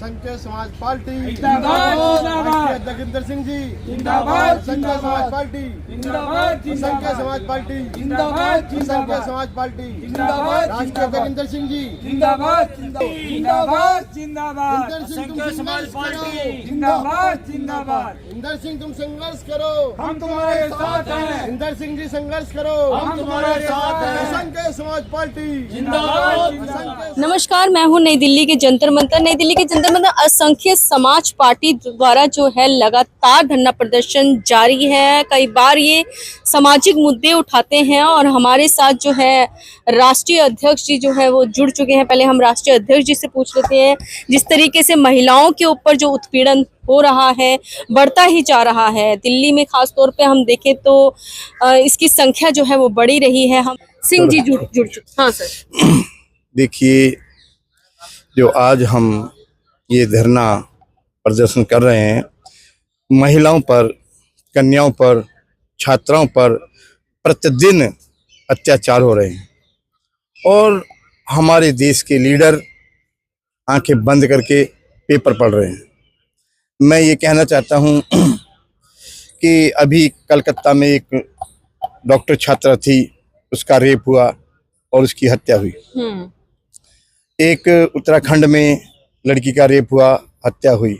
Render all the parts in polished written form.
संख्य समाज पार्टी जिंदाबाद, जिंदाबाद। अध्यक्ष इंदर सिंह जी जिंदाबाद, संख्य समाज पार्टी जिंदाबाद, संख्य समाज पार्टी जिंदाबाद, संख्य समाज पार्टी जिंदाबाद, राष्ट्रीय अध्यक्ष इंदर सिंह जी जिंदाबाद, जिंदाबाद, जिंदाबाद। इंदर सिंह तुम संघर्ष करो, जिंदाबाद, जिंदाबाद। इंदर सिंह तुम संघर्ष करो, हम तुम्हारे साथ हैं। इंदर सिंह जी संघर्ष करो, हम तुम्हारे साथ हैं। संख्य समाज पार्टी जिंदाबाद, जिंदाबाद। नमस्कार, मैं हूं नई दिल्ली के जंतर मंतर। नई दिल्ली के जंतर मंतर असंख्य समाज पार्टी द्वारा जो है लगातार धरना प्रदर्शन जारी है। कई बार ये सामाजिक मुद्दे उठाते हैं और हमारे साथ जो है राष्ट्रीय अध्यक्ष जी जो है वो जुड़ चुके हैं। पहले हम राष्ट्रीय अध्यक्ष जी से पूछ लेते हैं, जिस तरीके से महिलाओं के ऊपर जो उत्पीड़न हो रहा है, बढ़ता ही जा रहा है। दिल्ली में खास तौर पे हम देखें तो इसकी संख्या जो है वो बढ़ी रही है। हम सिंह जी जुड़ चुके। हाँ सर, देखिए, जो आज हम ये धरना प्रदर्शन कर रहे हैं, महिलाओं पर, कन्याओं पर, छात्राओं पर प्रतिदिन अत्याचार हो रहे हैं और हमारे देश के लीडर आंखें बंद करके पेपर पढ़ रहे हैं। मैं ये कहना चाहता हूँ कि अभी कलकत्ता में एक डॉक्टर छात्रा थी, उसका रेप हुआ और उसकी हत्या हुई। एक उत्तराखंड में लड़की का रेप हुआ, हत्या हुई।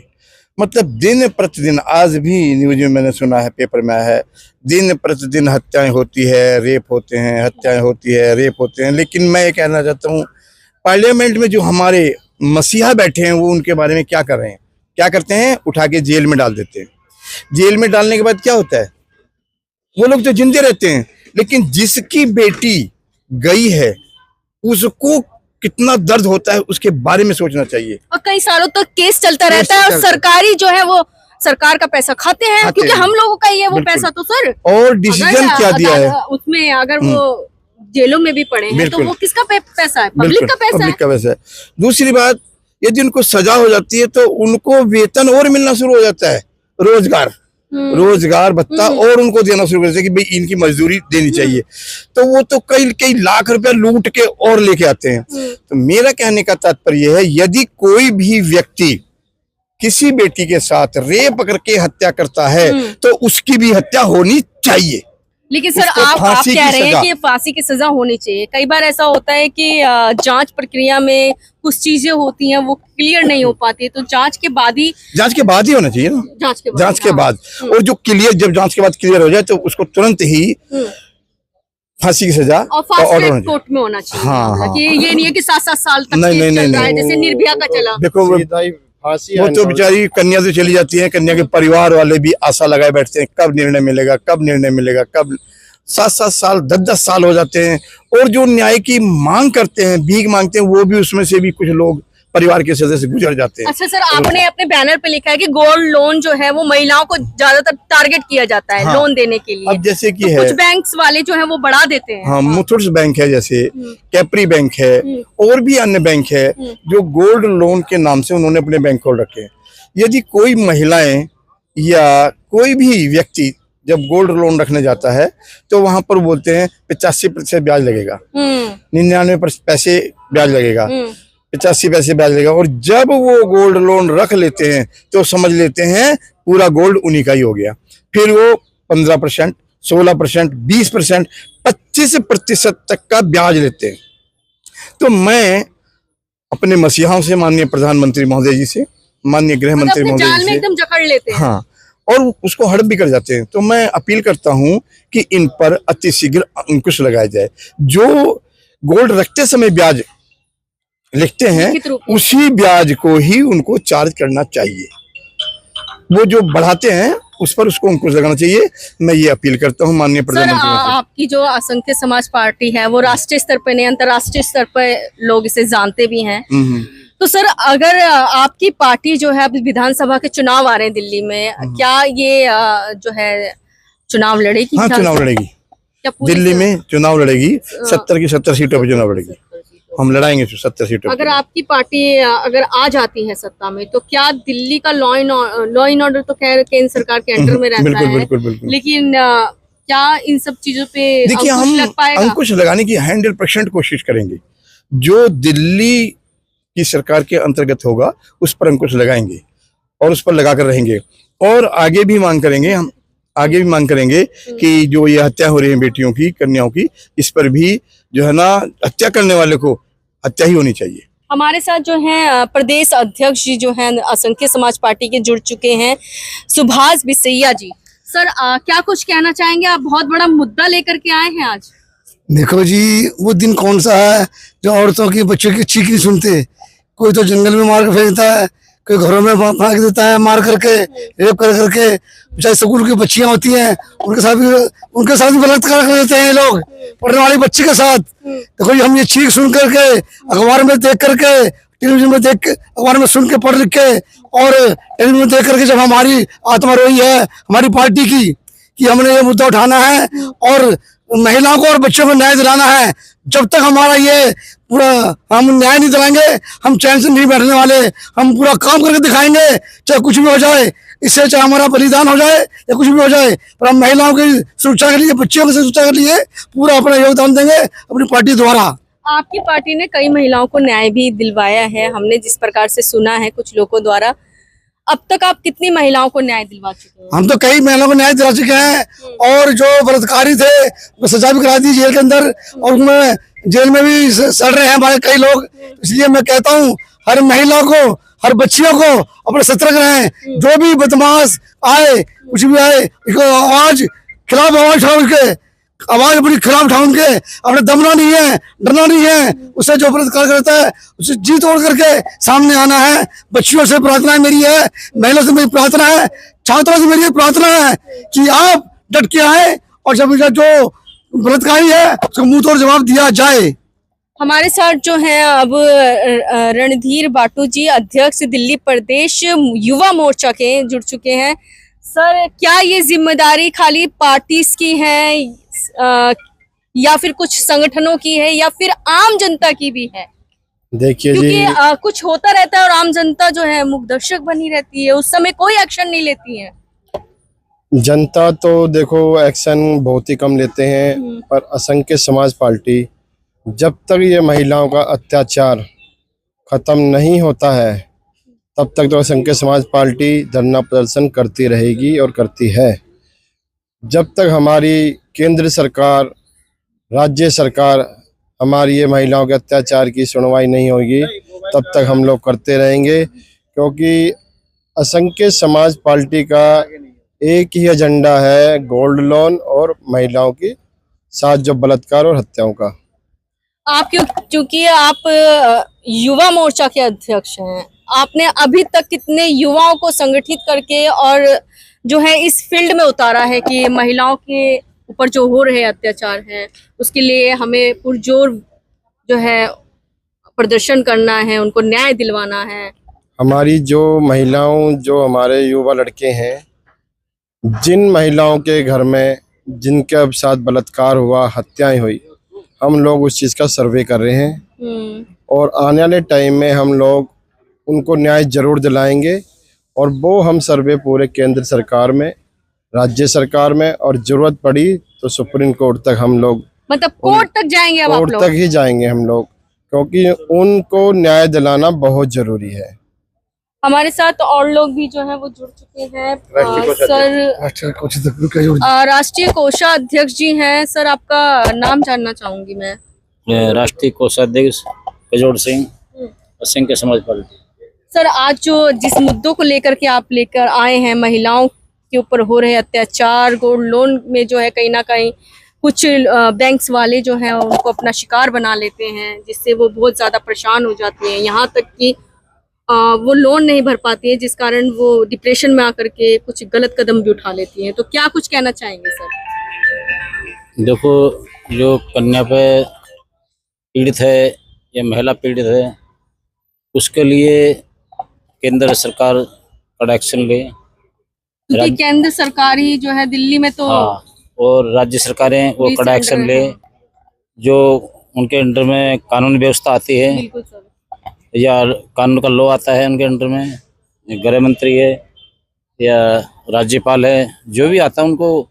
मतलब दिन प्रतिदिन, आज भी न्यूज में मैंने सुना है, पेपर में आया है, दिन प्रतिदिन हत्याएं होती है, रेप होते हैं, हत्याएं होती है, रेप होते हैं। लेकिन मैं ये कहना चाहता हूँ, पार्लियामेंट में जो हमारे मसीहा बैठे हैं वो उनके बारे में क्या कर रहे हैं? क्या करते हैं? उठा के जेल में डाल देते हैं। जेल में डालने के बाद क्या होता है? वो लोग तो जिंदे रहते हैं, लेकिन जिसकी बेटी गई है उसको कितना दर्द होता है उसके बारे में सोचना चाहिए। और कई सालों तक केस चलता रहता है और सरकारी जो है वो सरकार का पैसा खाते हैं, क्योंकि हम लोगों का ये वो पैसा तो सर। और डिसीजन क्या दिया है उसमें? अगर वो जेलों में भी पड़े हैं तो वो किसका पैसा है? पब्लिक का पैसा है। पब्लिक का पैसा है। दूसरी बात, यदि उनको सजा हो जाती है तो उनको वेतन और मिलना शुरू हो जाता है, रोजगार भत्ता और उनको देना शुरू कर देते हैं कि भाई इनकी मजदूरी देनी चाहिए। तो वो तो कई लाख रुपया लूट के और लेके आते हैं। तो मेरा कहने का तात्पर्य है, यदि कोई भी व्यक्ति किसी बेटी के साथ रेप करके हत्या करता है तो उसकी भी हत्या होनी चाहिए। लेकिन सर आप कह रहे हैं कि फांसी की सजा होनी चाहिए। कई बार ऐसा होता है कि जांच प्रक्रिया में कुछ चीजें होती हैं वो क्लियर नहीं हो पाती, तो जांच के बाद ही होना चाहिए ना। जांच के बाद और जो क्लियर, जब जांच के बाद क्लियर हो जाए तो उसको तुरंत ही फांसी की सजा और फास्ट कोर्ट में होना चाहिए। हाँ। कि ये नहीं है कि 7-7 साल तक नहीं, जैसे निर्भया का चला। देखो, वो तो बेचारी कन्या से चली जाती है, कन्या के परिवार वाले भी आशा लगाए बैठते हैं कब निर्णय मिलेगा, कब निर्णय मिलेगा, कब। 7-7 साल, 10-10 साल हो जाते हैं। और जो न्याय की मांग करते हैं, भीख मांगते हैं, वो भी उसमें से भी कुछ लोग परिवार के सदस्य गुजर जाते हैं। अच्छा सर, आपने अपने बैनर पे लिखा है कि गोल्ड लोन जो है वो महिलाओं को ज्यादातर टारगेट किया जाता है। हाँ, लोन देने के लिए। अब जैसे कि तो कुछ बैंक्स वाले जो है वो बढ़ा देते हैं। हाँ, मुथूट्स बैंक है, जैसे कैप्री बैंक है, और भी अन्य बैंक है जो गोल्ड लोन के नाम से उन्होंने अपने बैंक खोल रखे हैं। यदि कोई महिलाएं या कोई भी व्यक्ति जब गोल्ड लोन रखने जाता है तो वहां पर बोलते हैं 85% ब्याज लगेगा, 99 पैसे ब्याज लगेगा, 85 पैसे ब्याज लगेगा। और जब वो गोल्ड लोन रख लेते हैं तो समझ लेते हैं पूरा गोल्ड उन्हीं का ही हो गया। फिर वो 15%, 16%, 20%, 25% तक का ब्याज लेते हैं। तो मैं अपने मसीहाओं से, माननीय प्रधानमंत्री महोदय जी से, माननीय गृह मंत्री महोदय जी से एकदम जकड़ लेते हैं। हाँ, और उसको हड़प भी कर जाते हैं। तो मैं अपील करता हूं कि इन पर अतिशीघ्र अंकुश लगाया जाए। जो गोल्ड रखते समय ब्याज लिखते हैं उसी ब्याज को ही उनको चार्ज करना चाहिए। वो जो बढ़ाते हैं उस पर उसको अंकुश लगाना चाहिए। मैं ये अपील करता हूँ माननीय प्रधानमंत्री। आपकी जो असंख्य समाज पार्टी है वो राष्ट्रीय स्तर पर नहीं, अंतर्राष्ट्रीय स्तर पर लोग इसे जानते भी हैं। तो सर, अगर आपकी पार्टी जो है, अभी विधानसभा के चुनाव आ रहे हैं दिल्ली में, क्या ये जो है चुनाव लड़ेगी? हाँ, चुनाव लड़ेगी। दिल्ली में चुनाव लड़ेगी। 70 की 70 सीटों पर चुनाव लड़ेगी। हम लड़ाएंगे 70 सीटों। अगर आपकी पार्टी अगर आ जाती है सत्ता में तो क्या दिल्ली का लॉ एंड ऑर्डर तो खैर केंद्र सरकार के अंडर में रहता है, बिल्कुल। लेकिन क्या इन सब चीजों पे देखिए, हम अंकुश लगाने की 100% कोशिश करेंगे। जो दिल्ली की सरकार के अंतर्गत होगा उस पर अंकुश लगाएंगे और उस पर लगाकर रहेंगे। और आगे भी मांग करेंगे, हम आगे भी मांग करेंगे कि जो ये हत्या हो रही है बेटियों की, कन्याओं की, इस पर भी जो है ना हत्या करने वाले को हत्या ही होनी चाहिए। हमारे साथ जो है प्रदेश अध्यक्ष जी जो हैं असंख्य समाज पार्टी के जुड़ चुके हैं, सुभाष बिसैया जी। सर क्या कुछ कहना चाहेंगे? आप बहुत बड़ा मुद्दा लेकर के आए हैं आज। देखो जी, वो दिन कौन सा है जो औरतों की, बच्चों की चीख नहीं सुनते। कोई तो जंगल में मार कर फेंकता है, कोई घरों में फेंक देता है मार करके, रेप कर करके। चाहे स्कूल की बच्चियां होती हैं उनके साथ भी बलात्कार कर देते हैं ये लोग, पढ़ने वाली बच्ची के साथ। देखो हम ये चीख सुन करके, अखबार में देख करके, टेलीविजन में देख के, अखबार में सुन के, पढ़ लिख के और टेलीविजन में देख करके जब हमारी आत्मा रोई है हमारी पार्टी की कि हमने ये मुद्दा उठाना है और महिलाओं को और बच्चों को न्याय दिलाना है। जब तक हमारा ये पूरा हम न्याय नहीं दिलाएंगे हम चैन से नहीं बैठने वाले। हम पूरा काम करके दिखाएंगे, चाहे कुछ भी हो जाए, इससे चाहे हमारा बलिदान हो जाए या कुछ भी हो जाए, पर हम महिलाओं की सुरक्षा के लिए, बच्चियों की सुरक्षा के लिए पूरा अपना योगदान देंगे अपनी पार्टी द्वारा। आपकी पार्टी ने कई महिलाओं को न्याय भी दिलवाया है, हमने जिस प्रकार से सुना है कुछ लोगों द्वारा। अब तक आप कितनी महिलाओं को न्याय दिलवा चुके हैं? हम तो कई महिलाओं को न्याय दिला चुके हैं और जो बलात्कारी थे वो सजा भी करा दी जेल के अंदर, और उनमें जेल में भी सड़ रहे हैं हमारे कई लोग। इसलिए मैं कहता हूँ हर महिला को, हर बच्चियों को अपने सतर्क रहें। जो भी बदमाश आए, कुछ भी आए, इसको आवाज खिलाफ आवाज उठाओ, उसके आवाज अपनी खिलाफ उठाओ, उनके अपने दमना नहीं है, डरना नहीं है। उससे जो बलात्कार करता है उसे जी तोड़ करके सामने आना है। बच्चियों से प्रार्थना मेरी है, महिलाओं से मेरी प्रार्थना है, छात्रों से मेरी प्रार्थना है कि आप डट के आए और जब जो बलात्कारी है उसको मुंह तोड़ जवाब दिया जाए। हमारे साथ जो है अब रणधीर बाटू जी, अध्यक्ष दिल्ली प्रदेश युवा मोर्चा के जुड़ चुके हैं। सर क्या ये जिम्मेदारी खाली पार्टी की है या फिर कुछ संगठनों की है या फिर आम जनता की भी है? देखिए क्योंकि जी, कुछ होता रहता है और आम जनता जो है मूक दर्शक बनी रहती है, उस समय कोई एक्शन नहीं लेती है। जनता तो देखो एक्शन बहुत ही कम लेते हैं, पर असंख्य समाज पार्टी जब तक ये महिलाओं का अत्याचार खत्म नहीं होता है तब तक तो असंख्य समाज पार्टी धरना प्रदर्शन करती रहेगी और करती है। जब तक हमारी केंद्र सरकार, राज्य सरकार हमारी ये महिलाओं के अत्याचार की सुनवाई नहीं होगी तब तक हम लोग करते रहेंगे, क्योंकि असंख्य समाज पार्टी का एक ही एजेंडा है, गोल्ड लोन और महिलाओं के साथ जो बलात्कार और हत्याओं का। आप क्योंकि आप युवा मोर्चा के अध्यक्ष हैं, आपने अभी तक कितने युवाओं को संगठित करके और जो है इस फील्ड में उतारा है कि महिलाओं के ऊपर जो हो रहे अत्याचार है उसके लिए हमें पुरजोर जो है प्रदर्शन करना है, उनको न्याय दिलवाना है। हमारी जो महिलाओं, जो हमारे युवा लड़के हैं, जिन महिलाओं के घर में जिनके साथ बलात्कार हुआ, हत्याएं हुई, हम लोग उस चीज़ का सर्वे कर रहे हैं और आने वाले टाइम में हम लोग उनको न्याय जरूर दिलाएंगे। और वो हम सर्वे पूरे केंद्र सरकार में, राज्य सरकार में और जरूरत पड़ी तो सुप्रीम कोर्ट तक हम लोग, मतलब कोर्ट तक जाएंगे अब आप कोर्ट लोग? तक ही जाएंगे हम लोग, क्योंकि उनको न्याय दिलाना बहुत जरूरी है। हमारे साथ और लोग भी जो है वो जुड़ चुके हैं। सर राष्ट्रीय कोषाध्यक्ष जी हैं। सर आपका नाम जानना चाहूंगी मैं। राष्ट्रीय कोषाध्यक्ष गजोड़ सिंह, असंख्य समाज पार्टी। सर आज जो जिस मुद्दों को लेकर के आप लेकर आए हैं, महिलाओं के ऊपर हो रहे अत्याचार, गोल्ड लोन में जो है कहीं ना कहीं कुछ बैंक्स वाले जो हैं उनको अपना शिकार बना लेते हैं, जिससे वो बहुत ज्यादा परेशान हो जाती हैं, यहाँ तक कि वो लोन नहीं भर पाती है, जिस कारण वो डिप्रेशन में आकर के कुछ गलत कदम भी उठा लेती हैं। तो क्या कुछ कहना चाहेंगे सर? देखो, जो कन्या पे पीड़ित है या महिला पीड़ित है उसके लिए केंद्र सरकार कड़ा एक्शन ले, क्योंकि केंद्र सरकार ही जो है दिल्ली में तो हाँ, और राज्य सरकारें वो कड़ा एक्शन ले। जो उनके अंडर में कानून व्यवस्था आती है बिल्कुल सर, या कानून का लॉ आता है उनके अंडर में, गृह मंत्री है या राज्यपाल है, जो भी आता है उनको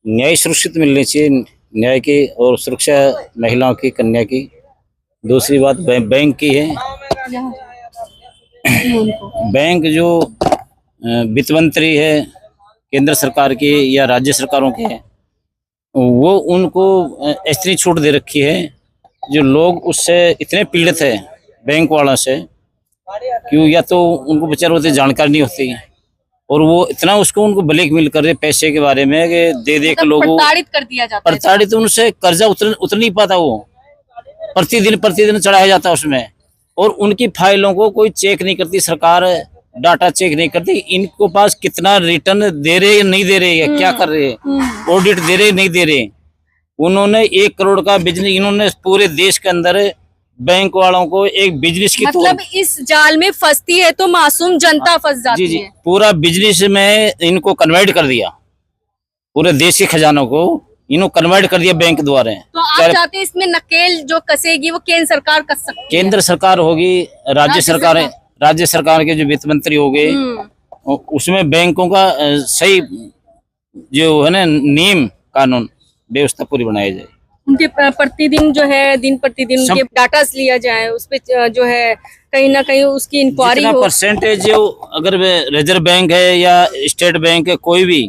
न्याय सुरक्षित मिलनी चाहिए, न्याय की और सुरक्षा महिलाओं की, कन्या की दूसरी बात बैंक की है। बैंक जो वित्त मंत्री है केंद्र सरकार की या राज्य सरकारों के है, वो उनको ऐसी छूट दे रखी है जो लोग उससे इतने पीड़ित है बैंक वालों से, क्यों या तो उनको बेचारे होते जानकारी नहीं होती और वो इतना उसको उनको ब्लैकमेल कर रहे पैसे के बारे में कि दे के मतलब लोगों प्रताड़ित कर दिया जाता है। प्रताड़ित उनसे कर्जा उतर नहीं पाता, वो प्रतिदिन चढ़ाया जाता है उसमें, और उनकी फाइलों को कोई चेक नहीं करती सरकार, डाटा चेक नहीं करती इनको पास कितना रिटर्न दे रहे नहीं दे रहे है, क्या कर रहे हैं, ऑडिट दे रहे नहीं दे रहे। उन्होंने 1 करोड़ का बिजनेस इन्होंने पूरे देश के अंदर बैंक वालों को एक बिजनेस की मतलब इस जाल में फंसती है तो मासूम जनता फंस जाती जी है। पूरा बिजनेस में इनको कन्वर्ट कर दिया, पूरे देश के खजानों को इन्होंने कन्वर्ट कर दिया बैंक द्वारा। तो आप चाहते हैं इसमें नकेल जो कसेगी वो केंद्र सरकार कस सकती है? केंद्र सरकार होगी, राज्य सरकार के जो वित्त मंत्री हो गए, उसमें बैंकों का सही जो है ना नियम कानून व्यवस्था पूरी बनाई जाए। उनके प्रतिदिन जो है दिन प्रतिदिन उनके डाटा लिया जाए, उस पे जो है कहीं ना कहीं उसकी इंक्वायरी हो। परसेंटेज जो अगर रिजर्व बैंक है या स्टेट बैंक है कोई भी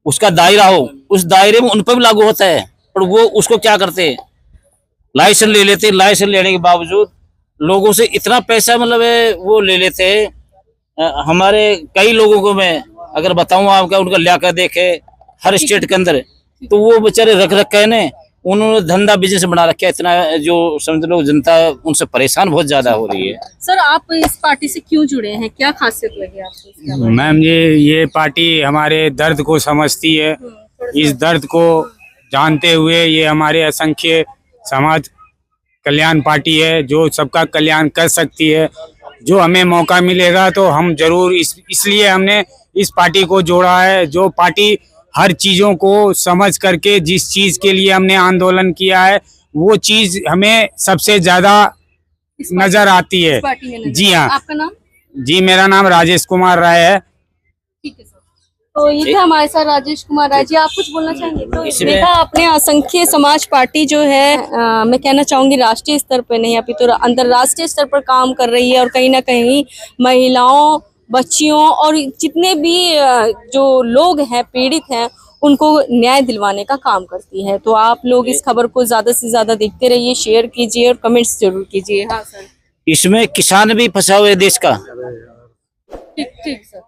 उसका दायरा हो, उस दायरे में उन पर भी लागू होता है, और वो उसको क्या करते हैं लाइसेंस ले लेते, लाइसेंस लेने के बावजूद लोगों से इतना पैसा मतलब वो ले लेते हैं। हमारे कई लोगों को मैं अगर बताऊं आपका उनका लियाकत देखे हर स्टेट के अंदर, तो वो बेचारे रख रखे हैं ना, उन्होंने धंधा बिजनेस बना रखा है इतना, जो समझ लो जनता उनसे परेशान बहुत ज्यादा हो रही है। सर आप इस पार्टी से क्यों जुड़े हैं, क्या खासियत लगी आपको? मैम ये पार्टी हमारे दर्द को समझती है, इस दर्द को जानते हुए ये हमारे असंख्य समाज कल्याण पार्टी है जो सबका कल्याण कर सकती है। जो हमें मौका मिलेगा तो हम जरूर इसलिए हमने इस पार्टी को जोड़ा है, जो पार्टी हर चीजों को समझ करके जिस चीज के लिए हमने आंदोलन किया है वो चीज हमें सबसे ज्यादा नजर आती है। जी हाँ। आपका नाम? जी मेरा नाम राजेश कुमार राय है। ठीक है सर। तो ये था हमारे साथ राजेश कुमार राय जी, आप कुछ बोलना चाहेंगे? तो देखा आपने असंख्य समाज पार्टी जो है मैं कहना चाहूंगी राष्ट्रीय स्तर पर नहीं अभी तो अंतर्राष्ट्रीय स्तर पर काम कर रही है, और कहीं ना कहीं महिलाओं, बच्चियों और जितने भी जो लोग हैं पीड़ित हैं उनको न्याय दिलवाने का काम करती है। तो आप लोग इस खबर को ज्यादा से ज्यादा देखते रहिए, शेयर कीजिए और कमेंट्स जरूर कीजिए। हाँ सर। इसमें किसान भी फंसा हुआ है देश का। ठीक सर।